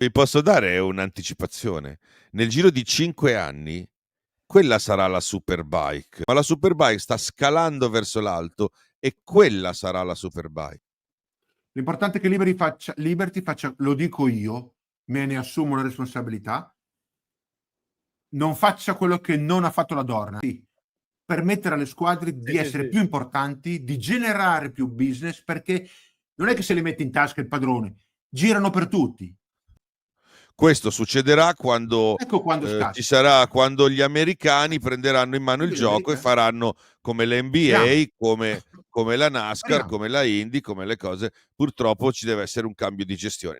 Vi posso dare un'anticipazione. Nel giro di 5 anni, quella sarà la superbike, ma la superbike sta scalando verso l'alto e quella sarà la superbike. L'importante è che Liberty faccia, lo dico io, me ne assumo la responsabilità, non faccia quello che non ha fatto la Dorna, sì, permettere alle squadre di essere più importanti, di generare più business, perché non è che se li mette in tasca il padrone, girano per tutti. Questo succederà quando Ecco quando ci scatta. sarà quando gli americani prenderanno in mano il Quindi gli gioco e americani. faranno come Speriamo. l'NBA, come la NASCAR, Speriamo. come la Indy, come le cose. Purtroppo ci deve essere un cambio di gestione.